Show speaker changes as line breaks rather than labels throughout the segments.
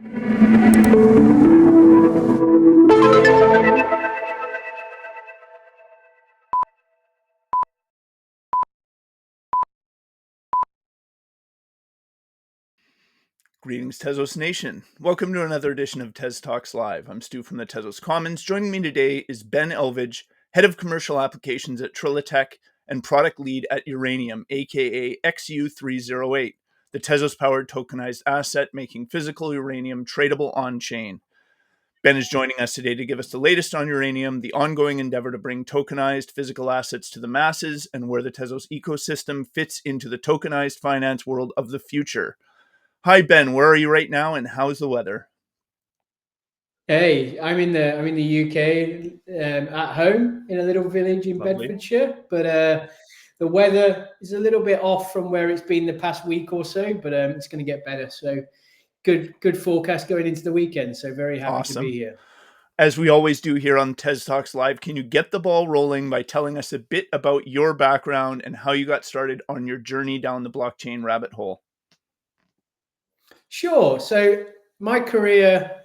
Greetings, Tezos Nation. Welcome to another edition of TezTalks Live. I'm Stu from the Tezos Commons. Joining me today is Ben Elvidge, Head of Commercial Applications at Trilitech and Product Lead at Uranium, aka XU308, the Tezos-powered tokenized asset making physical uranium tradable on-chain. Ben is joining us today to give us the latest on Uranium, the ongoing endeavor to bring tokenized physical assets to the masses, and where the Tezos ecosystem fits into the tokenized finance world of the future. Hi, Ben. Where are you right now, and how's the weather?
Hey, I'm in the UK, at home in a little village in
Lovely.
Bedfordshire, but the weather is a little bit off from where it's been the past week or so, but it's going to get better. So good forecast going into the weekend. So very happy to be here.
As we always do here on TezTalks Live, can you get the ball rolling by telling us a bit about your background and how you got started on your journey down the blockchain rabbit hole?
Sure. So my career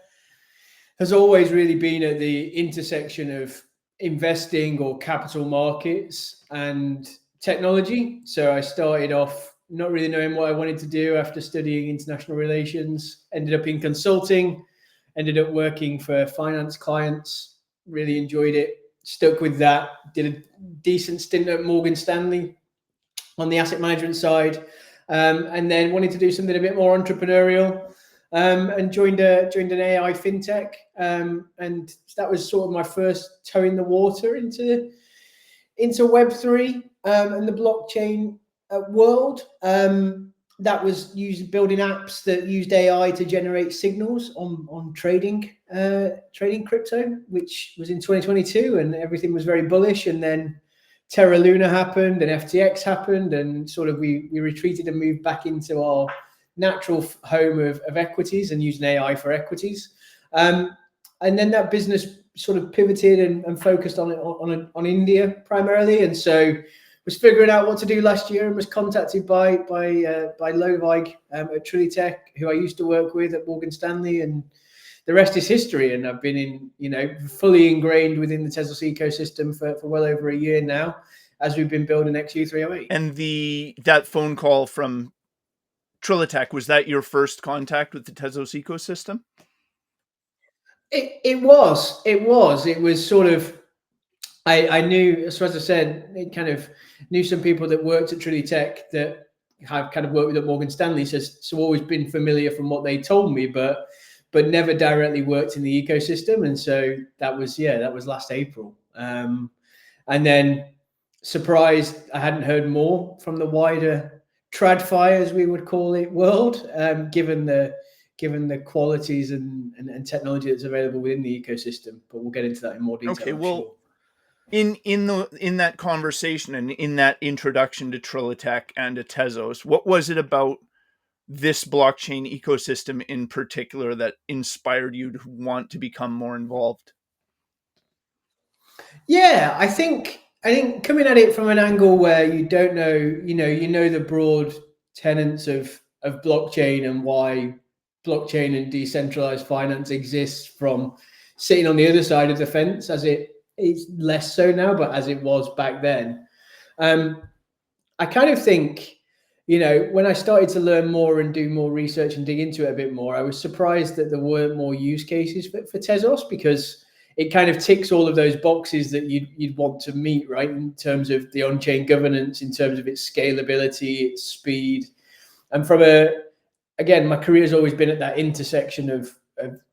has always really been at the intersection of investing or capital markets and technology. So I started off not really knowing what I wanted to do after studying international relations, ended up in consulting, ended up working for finance clients, really enjoyed it, stuck with that, did a decent stint at Morgan Stanley on the asset management side, and then wanted to do something a bit more entrepreneurial, and joined an AI fintech, and that was sort of my first toe in the water into Web3 and the blockchain world. That was building apps that used AI to generate signals on trading crypto, which was in 2022, and everything was very bullish. And then Terra Luna happened, and FTX happened, and sort of we retreated and moved back into our natural home of equities and using AI for equities. And then that business sort of pivoted and focused on India primarily. And so was figuring out what to do last year, and was contacted by Lovig at Trilitech, who I used to work with at Morgan Stanley, and the rest is history. And I've been fully ingrained within the Tezos ecosystem for well over a year now, as we've been building XU308.
And that phone call from Trilitech, was that your first contact with the Tezos ecosystem?
It was sort of, I knew, so as I said, I kind of knew some people that worked at Trilitech that have kind of worked with at Morgan Stanley, so always been familiar from what they told me, but never directly worked in the ecosystem. And so that was last April. And then surprised I hadn't heard more from the wider TradFi, as we would call it, world, given the qualities and technology that's available within the ecosystem. But we'll get into that in more detail.
Okay, well, in that conversation and in that introduction to Trilitech and to Tezos, what was it about this blockchain ecosystem in particular that inspired you to want to become more involved?
Yeah, I think coming at it from an angle where you don't know, you know the broad tenets of blockchain and why blockchain and decentralized finance exists, from sitting on the other side of the fence, as it is less so now, but as it was back then. I kind of think, when I started to learn more and do more research and dig into it a bit more, I was surprised that there weren't more use cases for Tezos, because it kind of ticks all of those boxes that you'd want to meet, right? In terms of the on-chain governance, in terms of its scalability, its speed. And again, my career has always been at that intersection of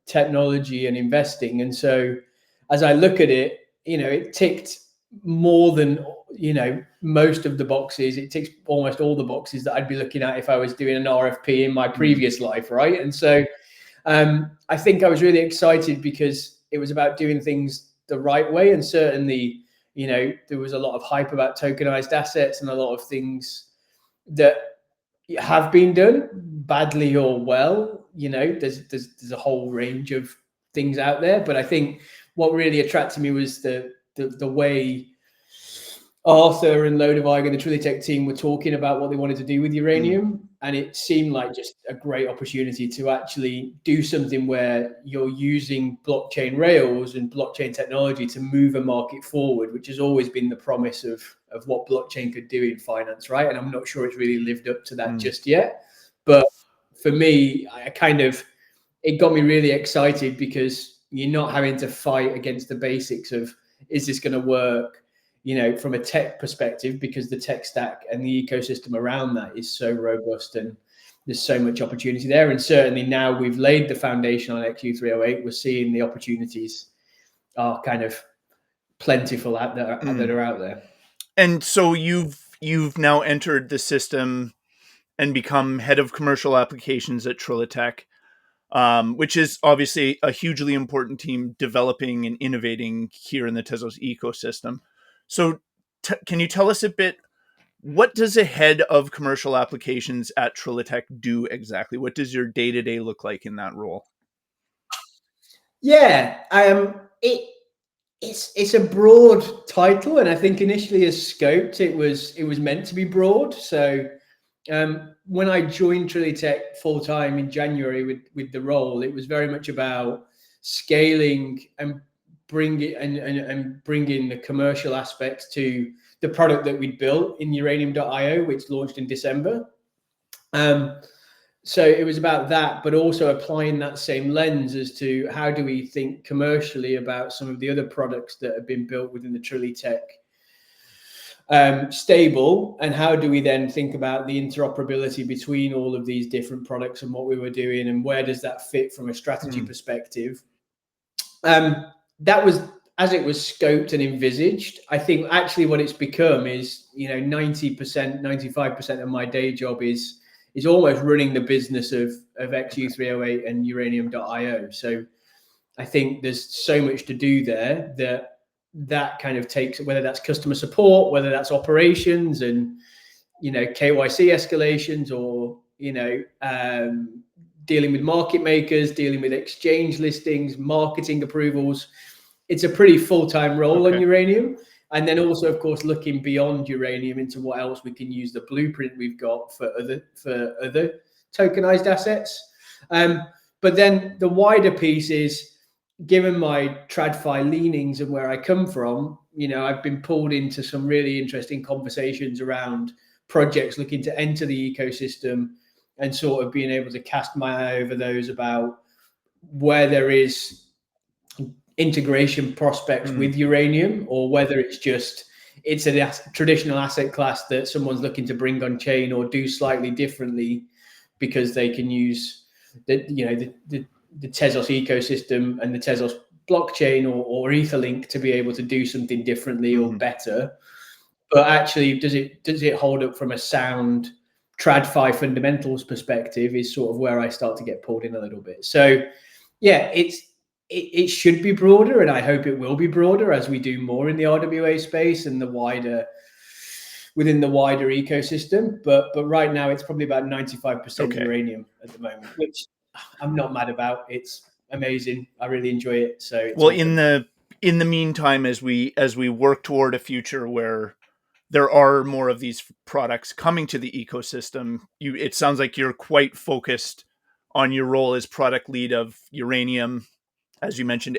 technology and investing. And so as I look at it, it ticked more than, most of the boxes. It ticks almost all the boxes that I'd be looking at if I was doing an RFP in my previous life, right? And so I think I was really excited because it was about doing things the right way. And certainly, there was a lot of hype about tokenized assets and a lot of things that have been done badly or well. There's a whole range of things out there. But I think what really attracted me was the way Arthur and Lodewijk and the Trilitech team were talking about what they wanted to do with uranium, and it seemed like just a great opportunity to actually do something where you're using blockchain rails and blockchain technology to move a market forward, which has always been the promise of what blockchain could do in finance, right? And I'm not sure it's really lived up to that just yet. But for me, it got me really excited because you're not having to fight against the basics of, is this going to work? From a tech perspective, because the tech stack and the ecosystem around that is so robust and there's so much opportunity there. And certainly now we've laid the foundation on XU308, we're seeing the opportunities are kind of plentiful that are out there.
And so you've now entered the system and become head of commercial applications at Trilitech, which is obviously a hugely important team developing and innovating here in the Tezos ecosystem. So can you tell us a bit, what does a head of commercial applications at Trilitech do exactly? What does your day-to-day look like in that role?
Yeah, it's a broad title, and I think initially as scoped, it was meant to be broad. So when I joined Trilitech full time in January with the role, it was very much about scaling and bringing the commercial aspects to the product that we'd built in Uranium.io, which launched in December. So it was about that, but also applying that same lens as to how do we think commercially about some of the other products that have been built within the Trilitech stable, and how do we then think about the interoperability between all of these different products and what we were doing, and where does that fit from a strategy perspective. That was as it was scoped and envisaged. I think actually what it's become is 90%, 95% of my day job is almost running the business of XU308 and Uranium.io. So I think there's so much to do there that kind of takes, whether that's customer support, whether that's operations and KYC escalations, or dealing with market makers, dealing with exchange listings, marketing approvals. It's a pretty full-time role on Uranium. And then also, of course, looking beyond Uranium into what else we can use the blueprint we've got for other tokenized assets. But then the wider piece is, given my TradFi leanings and where I come from, I've been pulled into some really interesting conversations around projects looking to enter the ecosystem, and sort of being able to cast my eye over those about where there is integration prospects with Uranium, or whether it's a traditional asset class that someone's looking to bring on chain or do slightly differently because they can use the Tezos ecosystem and the Tezos blockchain or Etherlink to be able to do something differently or better. But actually, does it hold up from a sound TradFi fundamentals perspective is sort of where I start to get pulled in a little bit. So yeah, it should be broader, and I hope it will be broader as we do more in the RWA space and within the wider ecosystem. But right now it's probably about 95% Uranium at the moment, which I'm not mad about. It's amazing. I really enjoy it. So
well, in the meantime, as we work toward a future where there are more of these products coming to the ecosystem, it sounds like you're quite focused on your role as product lead of Uranium, as you mentioned,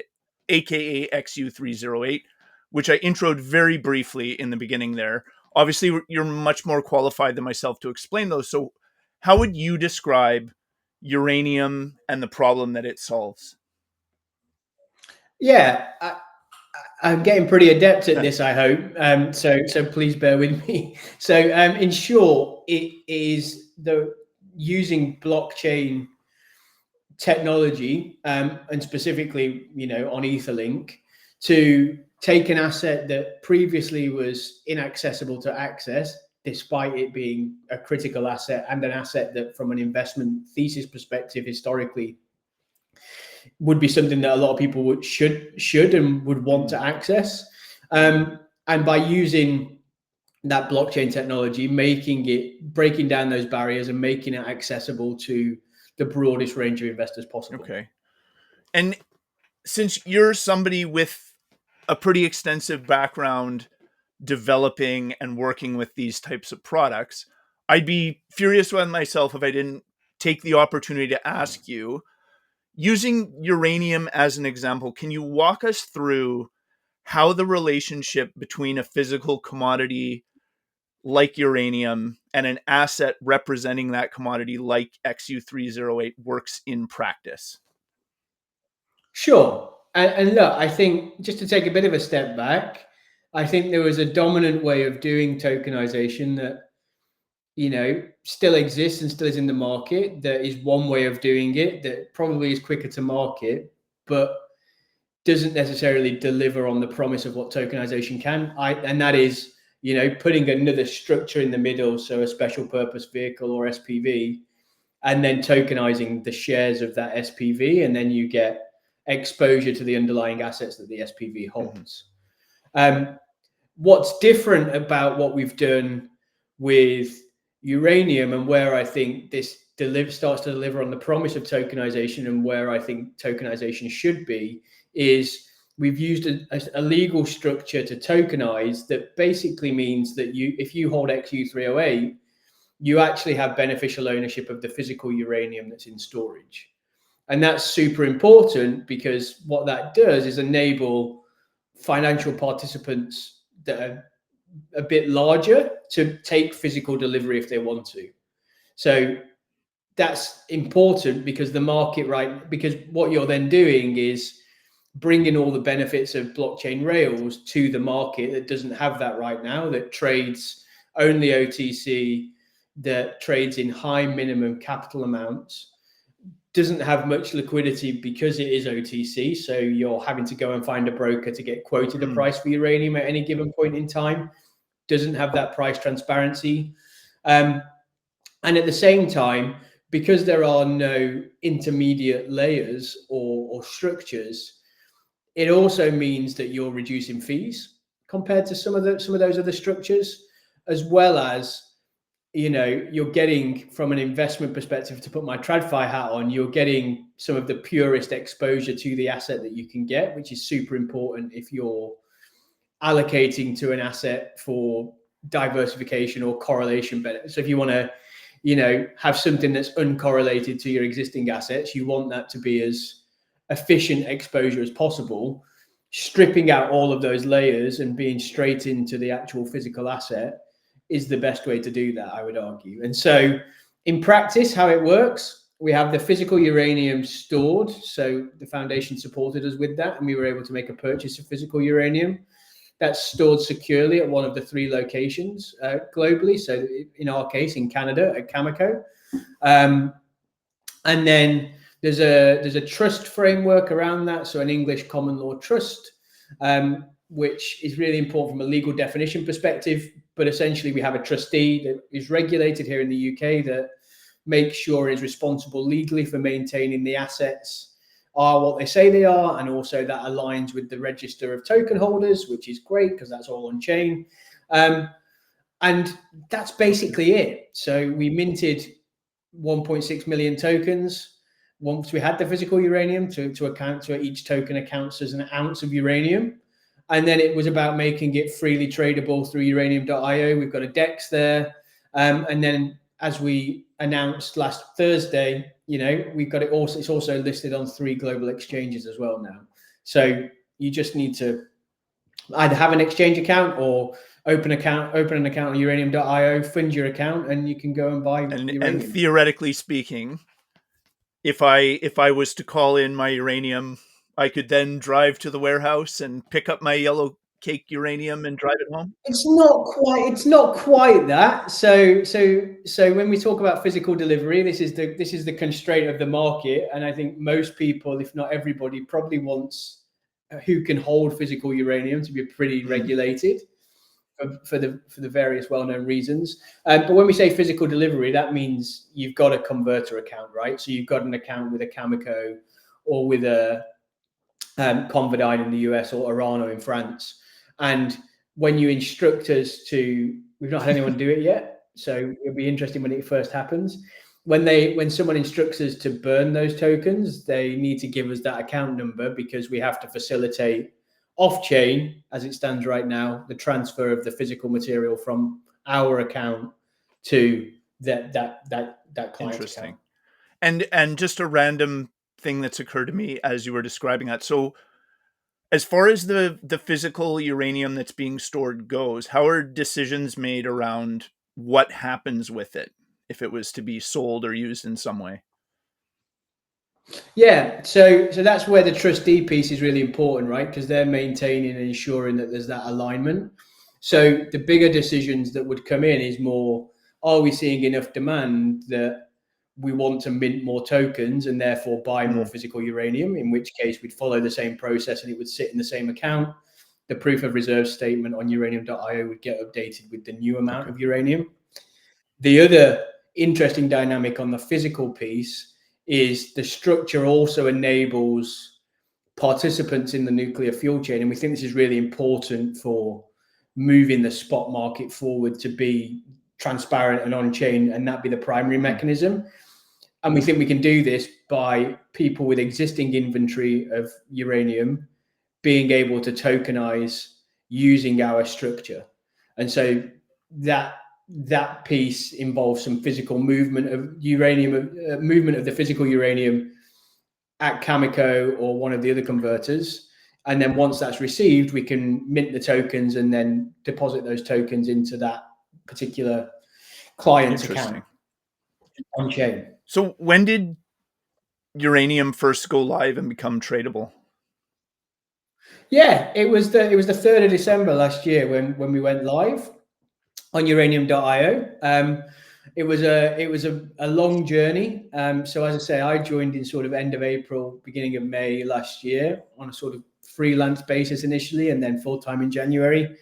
aka XU308, which I introed very briefly in the beginning there. Obviously, you're much more qualified than myself to explain those. So how would you describe Uranium and the problem that it solves?
Yeah, I'm getting pretty adept at this, I hope. So please bear with me. So in short, it is using blockchain technology, and specifically, on Etherlink, to take an asset that previously was inaccessible to access, despite it being a critical asset and an asset that, from an investment thesis perspective, historically would be something that a lot of people should and would want to access. And by using that blockchain technology, breaking down those barriers and making it accessible to the broadest range of investors possible.
Okay. And since you're somebody with a pretty extensive background developing and working with these types of products. I'd be furious with myself if I didn't take the opportunity to ask you, using uranium as an example, can you walk us through how the relationship between a physical commodity like uranium and an asset representing that commodity like XU308 works in practice?
Sure. And look, I think just to take a bit of a step back, I think there was a dominant way of doing tokenization that, still exists and still is in the market. There is one way of doing it that probably is quicker to market, but doesn't necessarily deliver on the promise of what tokenization can. And that is, putting another structure in the middle, so a special purpose vehicle or SPV, and then tokenizing the shares of that SPV, and then you get exposure to the underlying assets that the SPV holds. What's different about what we've done with uranium, and where I think this starts to deliver on the promise of tokenization, and where I think tokenization should be, is we've used a legal structure to tokenize that basically means that if you hold XU308, you actually have beneficial ownership of the physical uranium that's in storage. And that's super important, because what that does is enable financial participants that are a bit larger to take physical delivery if they want to. So that's important because the market, because what you're then doing is bringing all the benefits of blockchain rails to the market that doesn't have that right now, that trades only OTC, that trades in high minimum capital amounts, doesn't have much liquidity because it is OTC. So you're having to go and find a broker to get quoted a price for uranium at any given point in time. Doesn't have that price transparency. And at the same time, because there are no intermediate layers or structures, it also means that you're reducing fees compared to some of those other structures, as well as, you're getting, from an investment perspective, to put my TradFi hat on, you're getting some of the purest exposure to the asset that you can get, which is super important if you're allocating to an asset for diversification or correlation benefits. So if you want to, have something that's uncorrelated to your existing assets, you want that to be as efficient exposure as possible. Stripping out all of those layers and being straight into the actual physical asset is the best way to do that, I would argue. And so in practice, how it works, we have the physical uranium stored. So the foundation supported us with that, and we were able to make a purchase of physical uranium. That's stored securely at one of the 3 locations globally. So in our case, in Canada, at Cameco. And then there's a trust framework around that. So an English common law trust, which is really important from a legal definition perspective. But essentially, we have a trustee that is regulated here in the UK that makes sure is responsible legally for maintaining the assets are what they say they are, and also that aligns with the register of token holders, which is great because that's all on chain. And that's basically it. So we minted 1.6 million tokens once we had the physical uranium to account to each token accounts as an ounce of uranium. And then it was about making it freely tradable through uranium.io. We've got a DEX there. And then, as we announced last Thursday, we've got it also, it's also listed on 3 global exchanges as well now. So you just need to either have an exchange account or open an account on uranium.io, fund your account, and you can go and buy uranium.
And theoretically speaking, if I was to call in my uranium, I could then drive to the warehouse and pick up my yellow cake uranium and drive it home?
It's not quite that. So when we talk about physical delivery, this is the constraint of the market, and I think most people, if not everybody, probably wants who can hold physical uranium to be pretty regulated for the various well-known reasons. But when we say physical delivery, that means you've got a converter account, right? So you've got an account with a Cameco or with a Convidine in the US or Orano in France. And when you instruct us to, we've not had anyone do it yet, so it'll be interesting when it first happens. When someone instructs us to burn those tokens, they need to give us that account number, because we have to facilitate off chain, as it stands right now, the transfer of the physical material from our account to that client
Interesting.
account.
And just a random thing that's occurred to me as you were describing that. So as far as the physical uranium that's being stored goes, how are decisions made around what happens with it if it was to be sold or used in some way?
Yeah, so that's where the trustee piece is really important, right? Because they're maintaining and ensuring that there's that alignment. So the bigger decisions that would come in is more, are we seeing enough demand that we want to mint more tokens and therefore buy more physical uranium, in which case we'd follow the same process and it would sit in the same account. The proof of reserve statement on uranium.io would get updated with the new amount of uranium. The other interesting dynamic on the physical piece is the structure also enables participants in the nuclear fuel chain. And we think this is really important for moving the spot market forward to be transparent and on-chain, and that be the primary mechanism. And we think we can do this by people with existing inventory of uranium being able to tokenize using our structure. And so that piece involves some physical movement of uranium, movement of the physical uranium at Cameco or one of the other converters. And then once that's received, we can mint the tokens and then deposit those tokens into that particular client's account on chain.
So when did uranium first go live and become tradable?
Yeah, it was the 3rd of December last year when we went live on uranium.io. It was a long journey. So as I say, I joined in sort of end of April, beginning of May last year on a sort of freelance basis initially, and then full-time in January.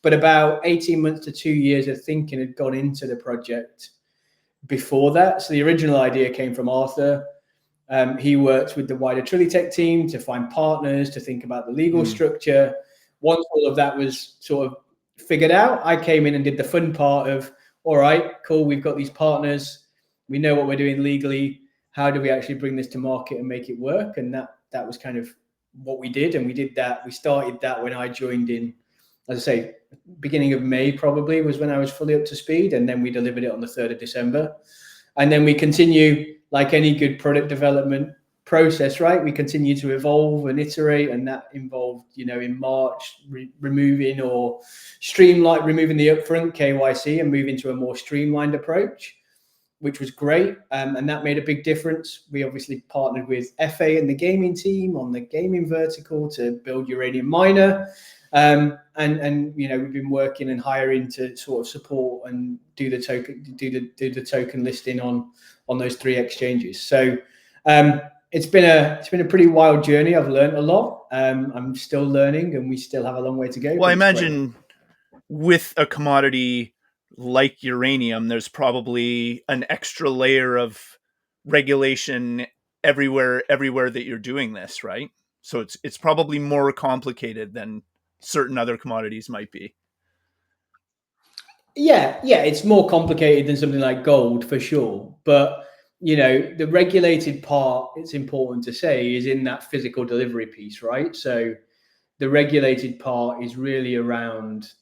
But about 18 months to 2 years of thinking had gone into the project before that. So the original idea came from Arthur. He worked with the wider Trilitech team to find partners, to think about the legal structure. Once all of that was sort of figured out, I came in and did the fun part of, all right, cool, we've got these partners. We know what we're doing legally. How do we actually bring this to market and make it work? And that was kind of what we did. And we did that. We started that when I joined in, as I say, beginning of May probably was when I was fully up to speed. And then we delivered it on the 3rd of December. And then we continue, like any good product development process, right? We continue to evolve and iterate, and that involved, in March, removing the upfront KYC and moving to a more streamlined approach, which was great. And that made a big difference. We obviously partnered with FA and the gaming team on the gaming vertical to build Uranium Miner. And we've been working and hiring to sort of support and do the token listing on those 3 exchanges. So it's been a pretty wild journey. I've learned a lot. I'm still learning, and we still have a long way to go.
Well, I imagine with a commodity like uranium, there's probably an extra layer of regulation everywhere that you're doing this, right? So it's probably more complicated than certain other commodities might be.
Yeah, it's more complicated than something like gold for sure. But the regulated part, it's important to say, is in that physical delivery piece, right? So the regulated part is really around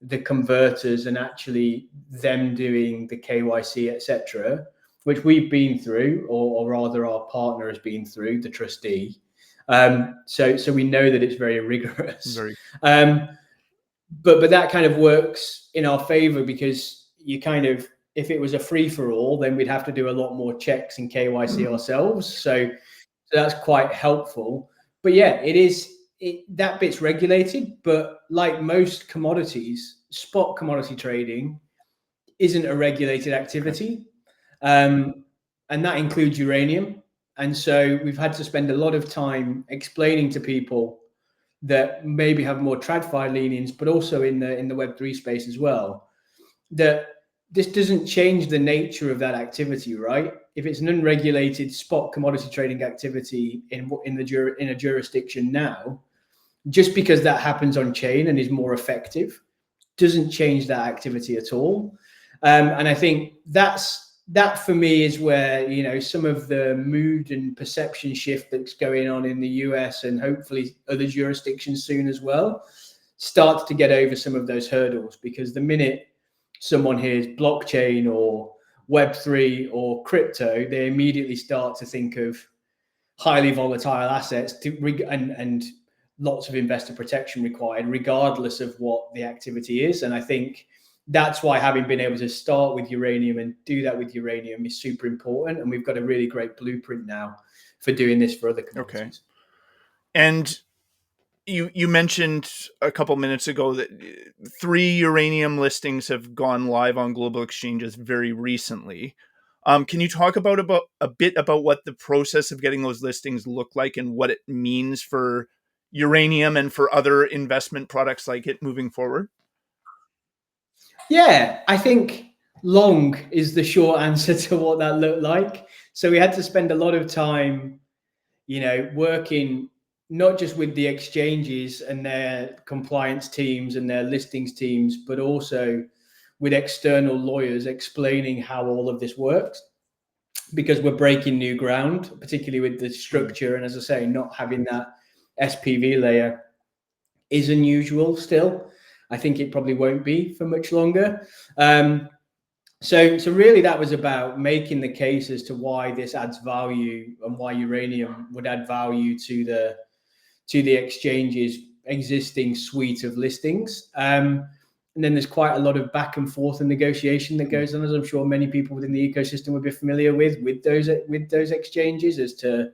the converters and actually them doing the KYC, etc., which we've been through, or rather our partner has been through, the trustee. So we know that it's very rigorous. But that kind of works in our favor, because you kind of, if it was a free for all, then we'd have to do a lot more checks and KYC ourselves. So that's quite helpful. But yeah, that bit's regulated, but like most commodities, spot commodity trading isn't a regulated activity. And that includes uranium. And so we've had to spend a lot of time explaining to people that maybe have more TradFi leanings, but also in the Web3 space as well, that this doesn't change the nature of that activity, right? If it's an unregulated spot commodity trading activity in a jurisdiction now, just because that happens on chain and is more effective, doesn't change that activity at all. And I think that's that for me is where, you know, some of the mood and perception shift that's going on in the US and hopefully other jurisdictions soon as well starts to get over some of those hurdles. Because the minute someone hears blockchain or Web3 or crypto, they immediately start to think of highly volatile assets and lots of investor protection required, regardless of what the activity is. And I think that's why having been able to start with uranium and do that with uranium is super important. And we've got a really great blueprint now for doing this for other commodities.
Okay. And you mentioned a couple minutes ago that 3 uranium listings have gone live on global exchanges very recently. Can you talk about a bit about what the process of getting those listings look like and what it means for uranium and for other investment products like it moving forward?
Yeah, I think long is the short answer to what that looked like. So we had to spend a lot of time, you know, working not just with the exchanges and their compliance teams and their listings teams, but also with external lawyers explaining how all of this works, because we're breaking new ground, particularly with the structure. And as I say, not having that SPV layer is unusual still. I think it probably won't be for much longer. So really that was about making the case as to why this adds value and why uranium would add value to the exchange's existing suite of listings. And then there's quite a lot of back and forth and negotiation that goes on, as I'm sure many people within the ecosystem would be familiar with those exchanges, as to,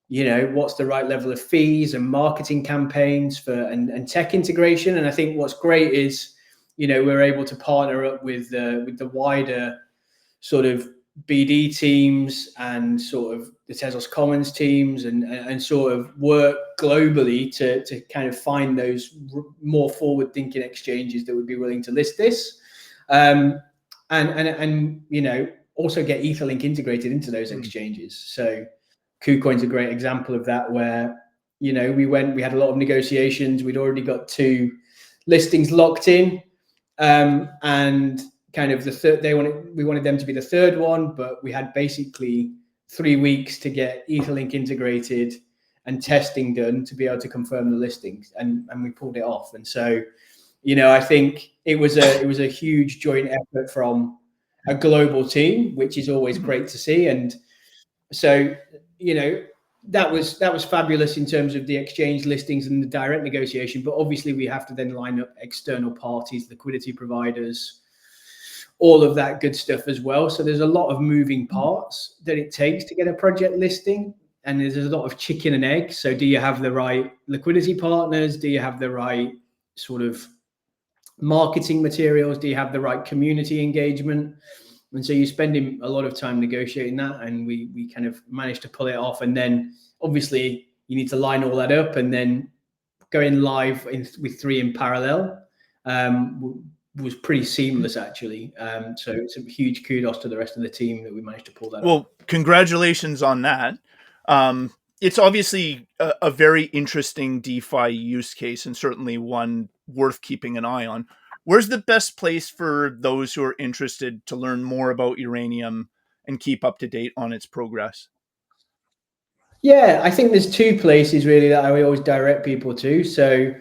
you know, what's the right level of fees and marketing campaigns for and tech integration. And I think what's great is, you know, we're able to partner up with the wider sort of BD teams and sort of the Tezos Commons teams and sort of work globally to kind of find those more forward-thinking exchanges that would be willing to list this, and you know, also get Etherlink integrated into those exchanges. So KuCoin's a great example of that, where, you know, we had a lot of negotiations. We'd already got 2 listings locked in, and kind of the third, we wanted them to be the third one, but we had basically 3 weeks to get Etherlink integrated and testing done to be able to confirm the listings, and we pulled it off. And so, you know, I think it was a huge joint effort from a global team, which is always great to see. And so, you know, that was fabulous in terms of the exchange listings and the direct negotiation. But obviously we have to then line up external parties, liquidity providers, all of that good stuff as well. So there's a lot of moving parts that it takes to get a project listing, and there's a lot of chicken and egg. So do you have the right liquidity partners? Do you have the right sort of marketing materials? Do you have the right community engagement? And so you're spending a lot of time negotiating that, and we kind of managed to pull it off. And then obviously you need to line all that up, and then going live with 3 in parallel was pretty seamless, actually. So it's a huge kudos to the rest of the team that we managed to pull that off.
Well, congratulations on that. It's obviously a very interesting DeFi use case, and certainly one worth keeping an eye on. Where's the best place for those who are interested to learn more about uranium and keep up to date on its progress?
Yeah, I think there's 2 places really that I always direct people to. So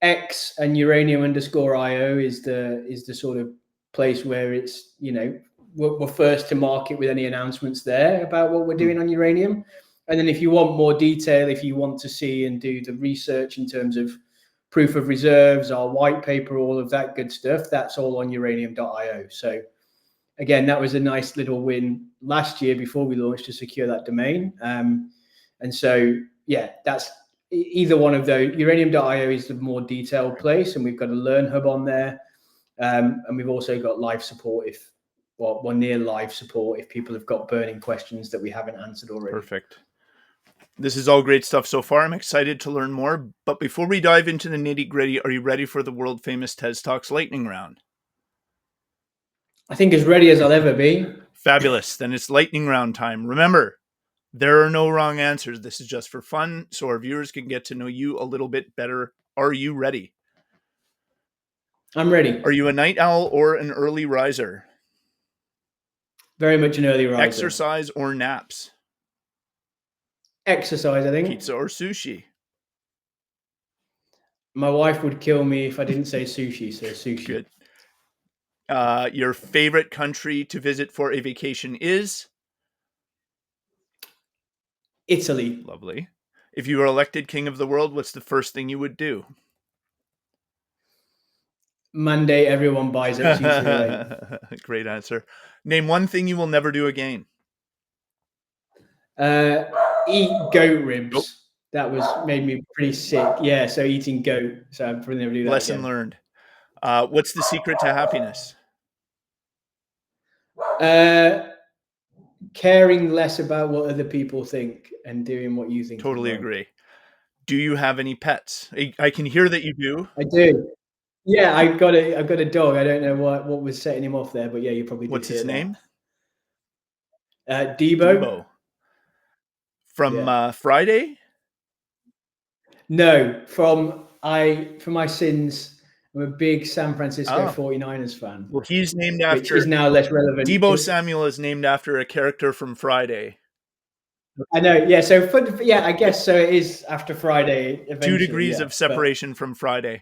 X and uranium_io is the sort of place where it's, you know, we're first to market with any announcements there about what we're doing on uranium. And then if you want more detail, if you want to see and do the research in terms of proof of reserves, our white paper, all of that good stuff, that's all on uranium.io. So again, that was a nice little win last year before we launched to secure that domain. And so, yeah, that's either one of those. Uranium.io is the more detailed place, and we've got a Learn Hub on there. And we've also got live support near live support if people have got burning questions that we haven't answered already.
Perfect. This is all great stuff so far. I'm excited to learn more. But before we dive into the nitty-gritty, are you ready for the world famous TezTalks lightning round?
I think as ready as I'll ever be.
Fabulous. Then it's lightning round time. Remember, there are no wrong answers. This is just for fun, so our viewers can get to know you a little bit better. Are you ready?
I'm ready.
Are you a night owl or an early riser?
Very much an early riser.
Exercise or naps?
Exercise, I think.
Pizza or sushi?
My wife would kill me if I didn't say sushi, so sushi.
Good. Your favorite country to visit for a vacation is?
Italy.
Lovely. If you were elected king of the world, what's the first thing you would do?
Monday, everyone buys XU308.
Great answer. Name one thing you will never do again.
Eat goat ribs.
Nope.
That made me pretty sick. Yeah, so eating goat. So I'd probably never do that
Lesson
again.
learned. What's the secret to happiness?
Caring less about what other people think and doing what you think.
Totally agree. Do you have any pets? I can hear that you do.
I do. Yeah, I've got a dog. I don't know what was setting him off there, but yeah, you probably did.
What's his name?
Debo.
From Friday?
No, for my sins, I'm a big San Francisco 49ers fan.
Well, he's named after.
Which is now less relevant.
Debo Samuel is named after a character from Friday.
I know, yeah. So, I guess so. It is after Friday.
2 degrees of separation from Friday.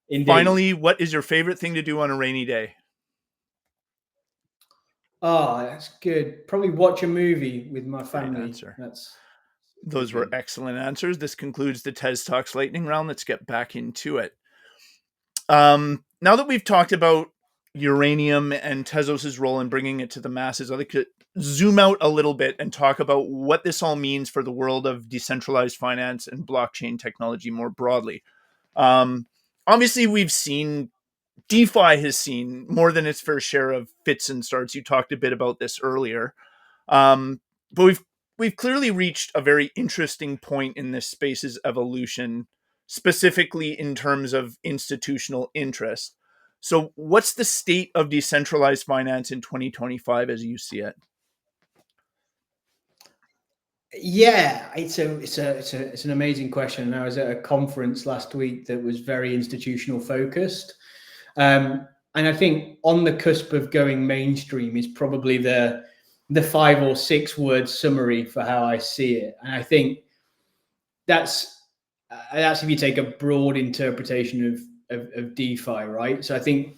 Indeed.
What is your favorite thing to do on a rainy day?
Oh, that's good. Probably watch a movie with my family.
Those were excellent answers. This concludes the TezTalks lightning round. Let's get back into it. Now that we've talked about uranium and Tezos' role in bringing it to the masses, I'd like to zoom out a little bit and talk about what this all means for the world of decentralized finance and blockchain technology more broadly. Obviously, we've seen DeFi has seen more than its fair share of fits and starts. You talked a bit about this earlier. But we've clearly reached a very interesting point in this space's evolution, specifically in terms of institutional interest. So what's the state of decentralized finance in 2025 as you see it?
Yeah, it's an amazing question. I was at a conference last week that was very institutional focused. And I think on the cusp of going mainstream is probably the 5 or 6 word summary for how I see it. And I think that's if you take a broad interpretation of DeFi, right? So I think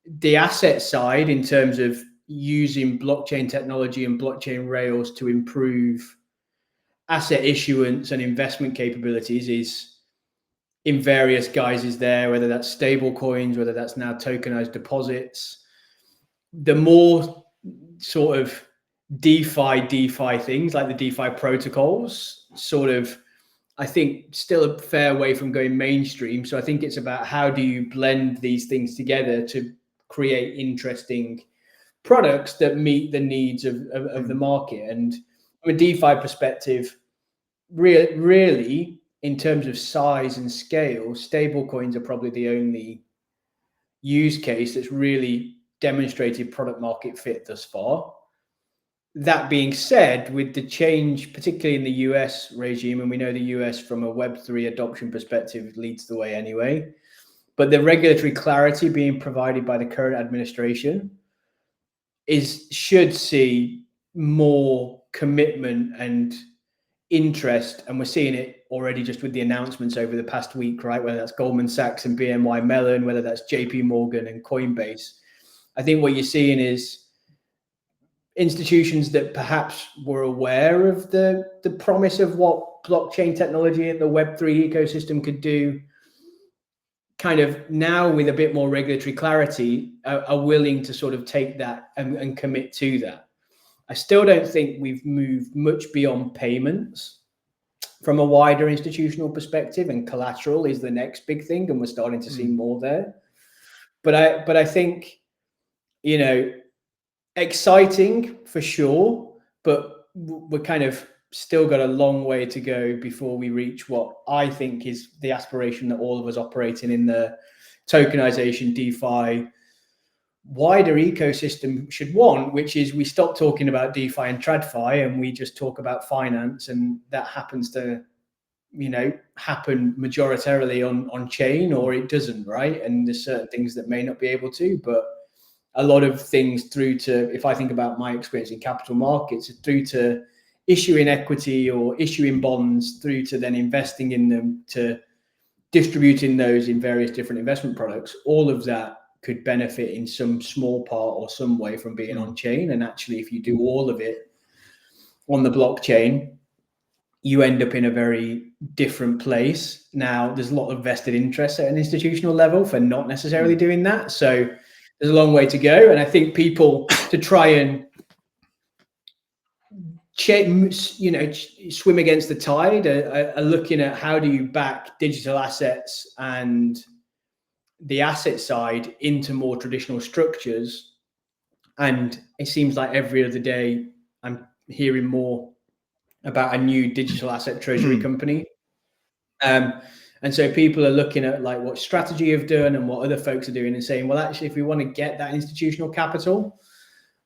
the asset side, in terms of using blockchain technology and blockchain rails to improve asset issuance and investment capabilities, is in various guises there, whether that's stable coins, whether that's now tokenized deposits. The more sort of DeFi things like the DeFi protocols, sort of, I think, still a fair way from going mainstream. So I think it's about how do you blend these things together to create interesting products that meet the needs of the market. And from a DeFi perspective, really, in terms of size and scale, stable coins are probably the only use case that's really demonstrated product market fit thus far. That being said, with the change, particularly in the US regime, and we know the US from a Web3 adoption perspective leads the way anyway, but the regulatory clarity being provided by the current administration should see more commitment and interest, and we're seeing it already just with the announcements over the past week, right? Whether that's Goldman Sachs and BNY Mellon, whether that's JP Morgan and Coinbase. I think what you're seeing is institutions that perhaps were aware of the promise of what blockchain technology and the Web3 ecosystem could do, kind of now with a bit more regulatory clarity, are willing to sort of take that and commit to that. I still don't think we've moved much beyond payments from a wider institutional perspective, and collateral is the next big thing, and we're starting to see more there. But I think, exciting for sure, but we're kind of still got a long way to go before we reach what I think is the aspiration that all of us operating in the tokenization, DeFi, wider ecosystem should want, which is we stop talking about DeFi and TradFi and we just talk about finance, and that happens to happen majoritarily on chain, or it doesn't, right? And there's certain things that may not be able to, but a lot of things through to, if I think about my experience in capital markets, through to issuing equity or issuing bonds, through to then investing in them, to distributing those in various different investment products. All of that could benefit in some small part or some way from being on chain. And actually, if you do all of it on the blockchain, you end up in a very different place. Now, there's a lot of vested interest at an institutional level for not necessarily doing that. So there's a long way to go. And I think people, to try and swim against the tide, are looking at how do you back digital assets and the asset side into more traditional structures. And it seems like every other day I'm hearing more about a new digital asset treasury company. And so people are looking at like what strategy have done and what other folks are doing and saying, well, actually, if we want to get that institutional capital,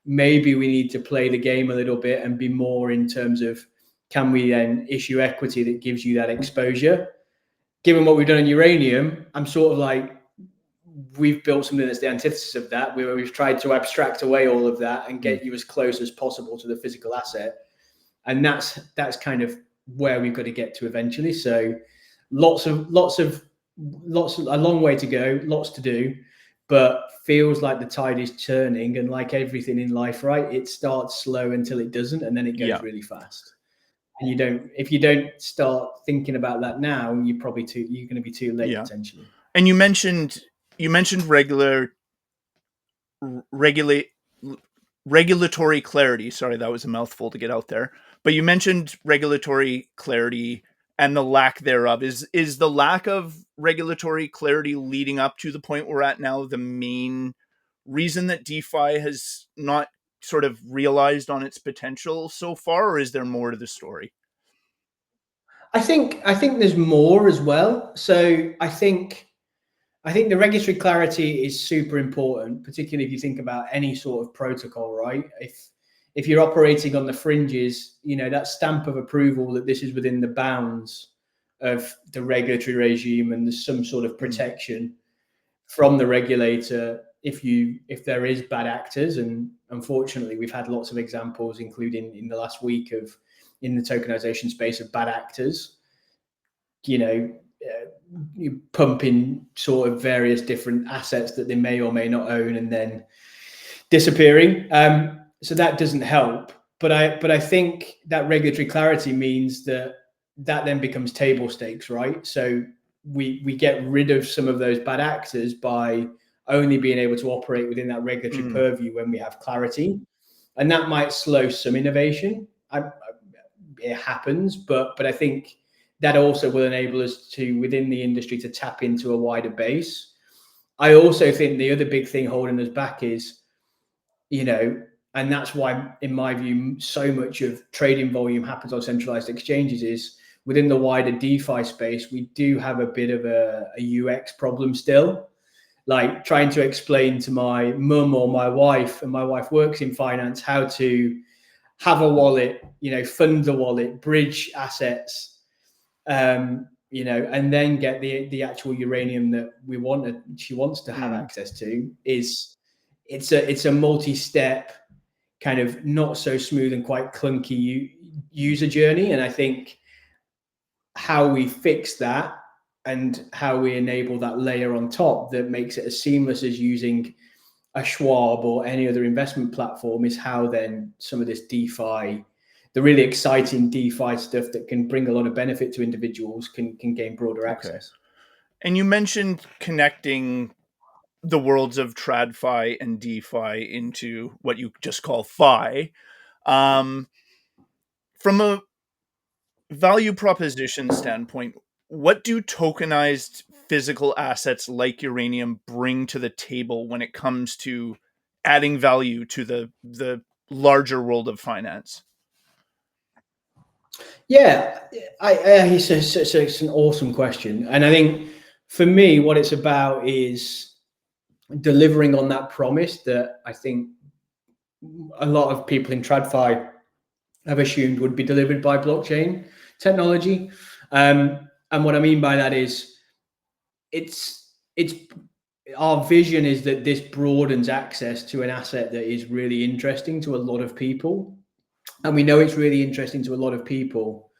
maybe we need to play the game a little bit and be more in terms of, can we then issue equity that gives you that exposure? Given what we've done in uranium, I'm sort of like, we've built something that's the antithesis of that, where we've tried to abstract away all of that and get you as close as possible to the physical asset. And that's kind of where we've got to get to eventually. So lots of a long way to go, lots to do, but feels like the tide is turning. And like everything in life, right, it starts slow until it doesn't, and then it goes really fast. And if you don't start thinking about that now, you're going to be too late potentially.
And you mentioned regulatory clarity. Sorry, that was a mouthful to get out there. But you mentioned regulatory clarity and the lack thereof. Is the lack of regulatory clarity leading up to the point we're at now the main reason that DeFi has not sort of realized on its potential so far, or is there more to the story?
I think there's more as well. So I think the regulatory clarity is super important, particularly if you think about any sort of protocol, right? If you're operating on the fringes, that stamp of approval that this is within the bounds of the regulatory regime and there's some sort of protection from the regulator if there is bad actors. And unfortunately, we've had lots of examples, including in the last week in the tokenization space, of bad actors, you pumping sort of various different assets that they may or may not own and then disappearing. So that doesn't help. But I think that regulatory clarity means that then becomes table stakes, right? So we get rid of some of those bad actors by only being able to operate within that regulatory purview when we have clarity. And that might slow some innovation. It happens, but I think that also will enable us to, within the industry, to tap into a wider base. I also think the other big thing holding us back is, and that's why, in my view, so much of trading volume happens on centralized exchanges, is within the wider DeFi space, we do have a bit of a UX problem still. Like trying to explain to my mum or my wife, and my wife works in finance, how to have a wallet, fund the wallet, bridge assets, and then get the actual uranium that she wants to have access to. It's a multi-step, kind of not so smooth and quite clunky user journey. And I think how we fix that and how we enable that layer on top that makes it as seamless as using a Schwab or any other investment platform is how then some of this DeFi, the really exciting DeFi stuff that can bring a lot of benefit to individuals, can gain broader access.
And you mentioned connecting the worlds of TradFi and DeFi into what you just call Fi. From a value proposition standpoint, what do tokenized physical assets like uranium bring to the table when it comes to adding value to the larger world of finance?
Yeah, it's an awesome question. And I think for me, what it's about is delivering on that promise that I think a lot of people in TradFi have assumed would be delivered by blockchain technology. And what I mean by that is it's our vision is that this broadens access to an asset that is really interesting to a lot of people. And we know it's really interesting to a lot of people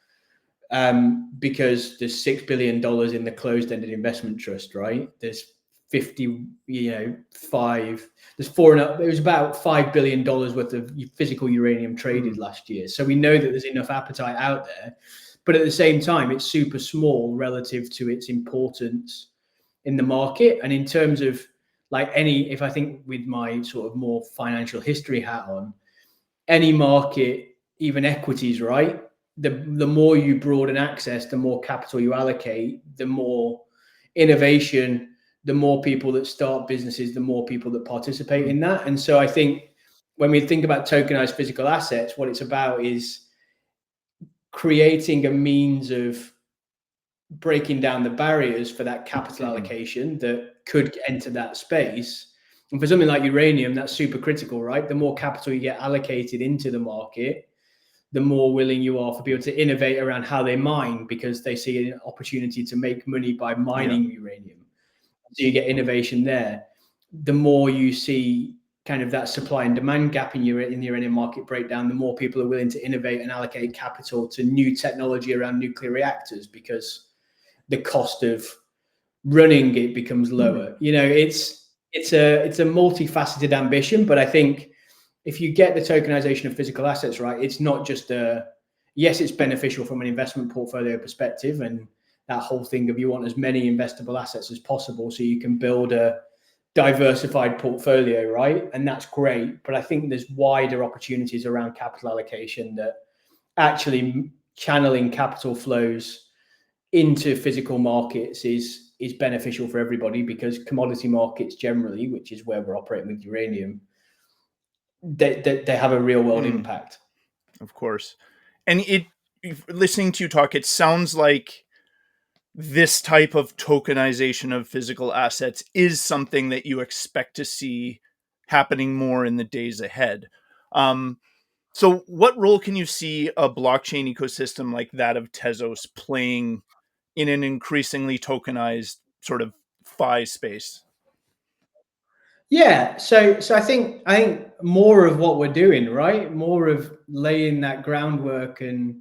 because there's $6 billion in the closed-ended investment trust, right? There's 50, there's four and up. It was about $5 billion worth of physical uranium traded last year. So we know that there's enough appetite out there, but at the same time, it's super small relative to its importance in the market. And in terms of if I think with my sort of more financial history hat on, any market, even equities, right? The more you broaden access, the more capital you allocate, the more innovation, the more people that start businesses, the more people that participate in that. And so I think when we think about tokenized physical assets, what it's about is creating a means of breaking down the barriers for that capital allocation that could enter that space. And for something like uranium, that's super critical, right? The more capital you get allocated into the market, the more willing you are for people to innovate around how they mine, because they see an opportunity to make money by mining uranium. So you get innovation there. The more you see kind of that supply and demand gap in the uranium market breakdown, the more people are willing to innovate and allocate capital to new technology around nuclear reactors, because the cost of running it becomes lower. It's a multifaceted ambition, but I think if you get the tokenization of physical assets right, it's not just yes, it's beneficial from an investment portfolio perspective, and that whole thing of you want as many investable assets as possible so you can build a diversified portfolio, right? And that's great. But I think there's wider opportunities around capital allocation, that actually channeling capital flows into physical markets is beneficial for everybody, because commodity markets generally, which is where we're operating with uranium, they have a real world impact.
Of course. And listening to you talk, it sounds like this type of tokenization of physical assets is something that you expect to see happening more in the days ahead. So what role can you see a blockchain ecosystem like that of Tezos playing in an increasingly tokenized sort of FI space?
Yeah, so I think more of what we're doing, right? More of laying that groundwork and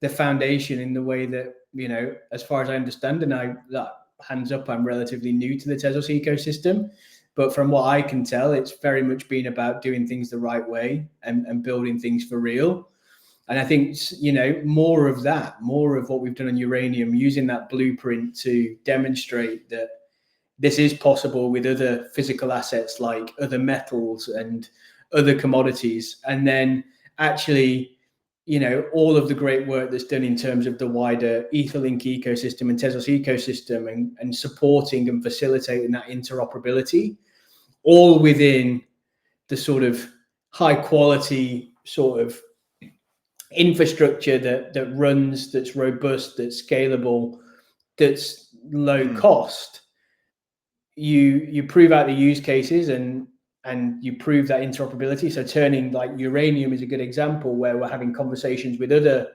the foundation in the way that, as far as I understand, and hands up, I'm relatively new to the Tezos ecosystem, but from what I can tell, it's very much been about doing things the right way and building things for real. And I think, more of that, more of what we've done on uranium, using that blueprint to demonstrate that this is possible with other physical assets like other metals and other commodities. And then actually, all of the great work that's done in terms of the wider Etherlink ecosystem and Tezos ecosystem, and supporting and facilitating that interoperability, all within the sort of high quality sort of infrastructure that runs, that's robust, that's scalable, that's low cost. You prove out the use cases and you prove that interoperability. So turning like uranium is a good example, where we're having conversations with other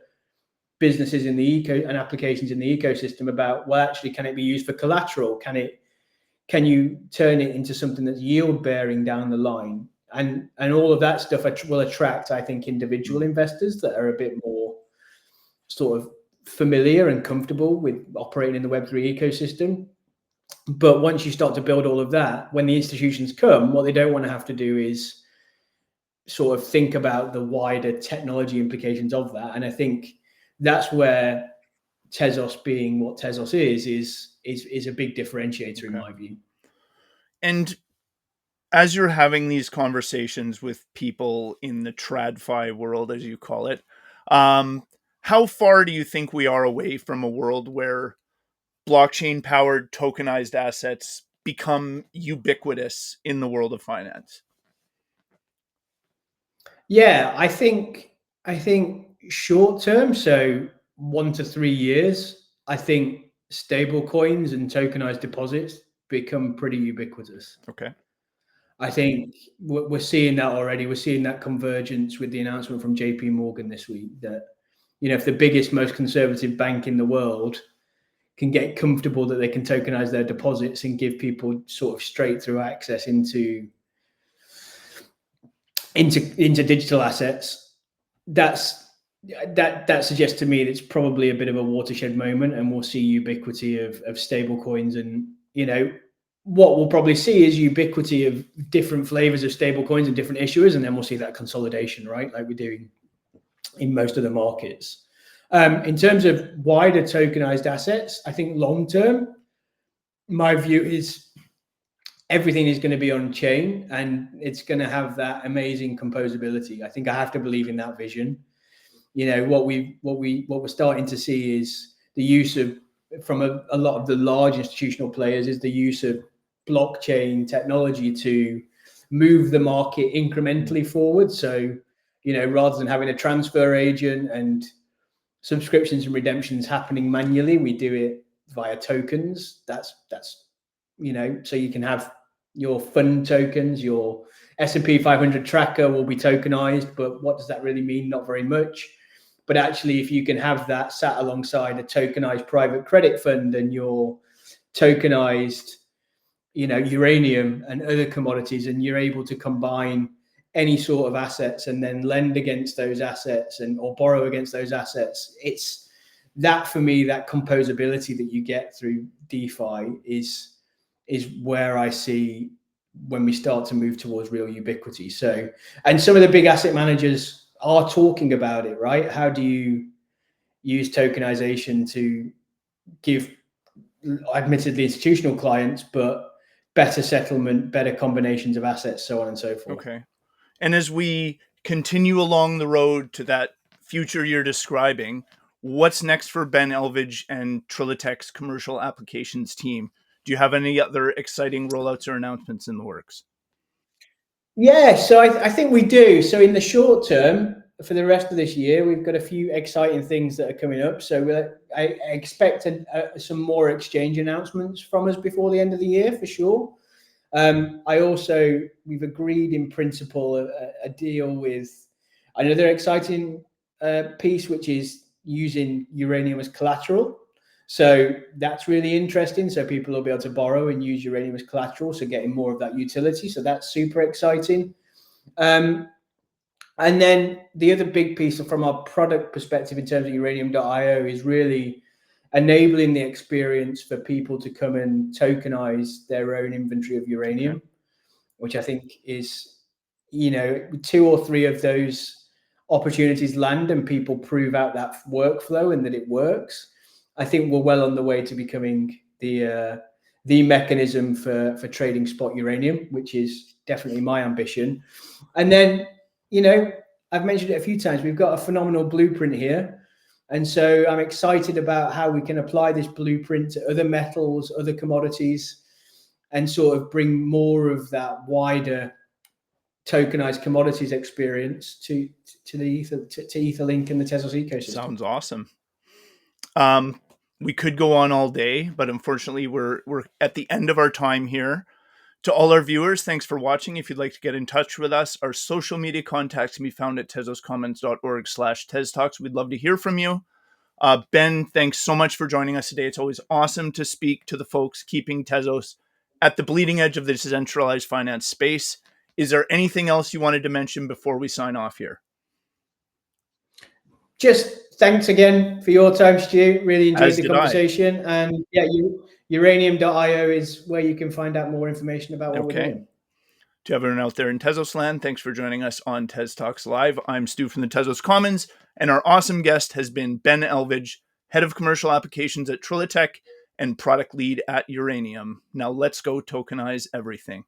businesses in the and applications in the ecosystem about, well, actually, can it be used for collateral? Can you turn it into something that's yield bearing down the line? And all of that stuff will attract, I think, individual investors that are a bit more sort of familiar and comfortable with operating in the Web3 ecosystem. But once you start to build all of that, when the institutions come, what they don't want to have to do is sort of think about the wider technology implications of that. And I think that's where Tezos, being what Tezos is a big differentiator in my view.
And as you're having these conversations with people in the TradFi world, as you call it, how far do you think we are away from a world where blockchain-powered tokenized assets become ubiquitous in the world of finance?
Yeah, I think short term, so 1 to 3 years, I think stable coins and tokenized deposits become pretty ubiquitous.
Okay.
I think we're seeing that already. We're seeing that convergence with the announcement from JP Morgan this week that, if the biggest, most conservative bank in the world can get comfortable that they can tokenize their deposits and give people sort of straight through access into digital assets. That suggests to me that it's probably a bit of a watershed moment, and we'll see ubiquity of stable coins. And what we'll probably see is ubiquity of different flavors of stable coins and different issuers, and then we'll see that consolidation, right, like we're doing in most of the markets. In terms of wider tokenized assets, I think long term, my view is everything is going to be on chain, and it's going to have that amazing composability. I think I have to believe in that vision. What we're starting to see is the use of, from a lot of the large institutional players, is the use of blockchain technology to move the market incrementally forward. So, rather than having a transfer agent and subscriptions and redemptions happening manually, we do it via tokens. That's so you can have your fund tokens, your S&P 500 tracker will be tokenized, but what does that really mean? Not very much. But actually, if you can have that sat alongside a tokenized private credit fund and your tokenized, uranium and other commodities, and you're able to combine any sort of assets and then lend against those assets or borrow against those assets, it's that, for me, that composability that you get through DeFi is where I see when we start to move towards real ubiquity. So, and some of the big asset managers are talking about it, right? How do you use tokenization to give, admittedly, institutional clients, but better settlement, better combinations of assets, so on and so forth.
Okay. And as we continue along the road to that future you're describing, what's next for Ben Elvidge and Trilitech's commercial applications team? Do you have any other exciting rollouts or announcements in the works?
Yeah, so I think we do. So in the short term, for the rest of this year, we've got a few exciting things that are coming up. So I expect some more exchange announcements from us before the end of the year, for sure. We've agreed in principle a deal with another exciting piece, which is using uranium as collateral. So that's really interesting. So people will be able to borrow and use uranium as collateral, so getting more of that utility. So that's super exciting. And then the other big piece from our product perspective in terms of uranium.io is really enabling the experience for people to come and tokenize their own inventory of uranium, which I think is, 2 or 3 of those opportunities land and people prove out that workflow and that it works. I think we're well on the way to becoming the mechanism for trading spot uranium, which is definitely my ambition. And then, I've mentioned it a few times, we've got a phenomenal blueprint here. And so I'm excited about how we can apply this blueprint to other metals, other commodities, and sort of bring more of that wider tokenized commodities experience to Etherlink and the Tezos ecosystem.
Sounds awesome. We could go on all day, but unfortunately we're at the end of our time here. To all our viewers, thanks for watching. If you'd like to get in touch with us, our social media contacts can be found at tezoscommons.org/TezTalks. We'd love to hear from you. Ben, thanks so much for joining us today. It's always awesome to speak to the folks keeping Tezos at the bleeding edge of the decentralized finance space. Is there anything else you wanted to mention before we sign off here?
Just thanks again for your time, Stu. Really enjoyed the conversation. And yeah, uranium.io is where you can find out more information about what we're doing.
To everyone out there in Tezos land, thanks for joining us on TezTalks Live. I'm Stu from the Tezos Commons, and our awesome guest has been Ben Elvidge, Head of Commercial Applications at Trilitech and Product Lead at Uranium. Now let's go tokenize everything.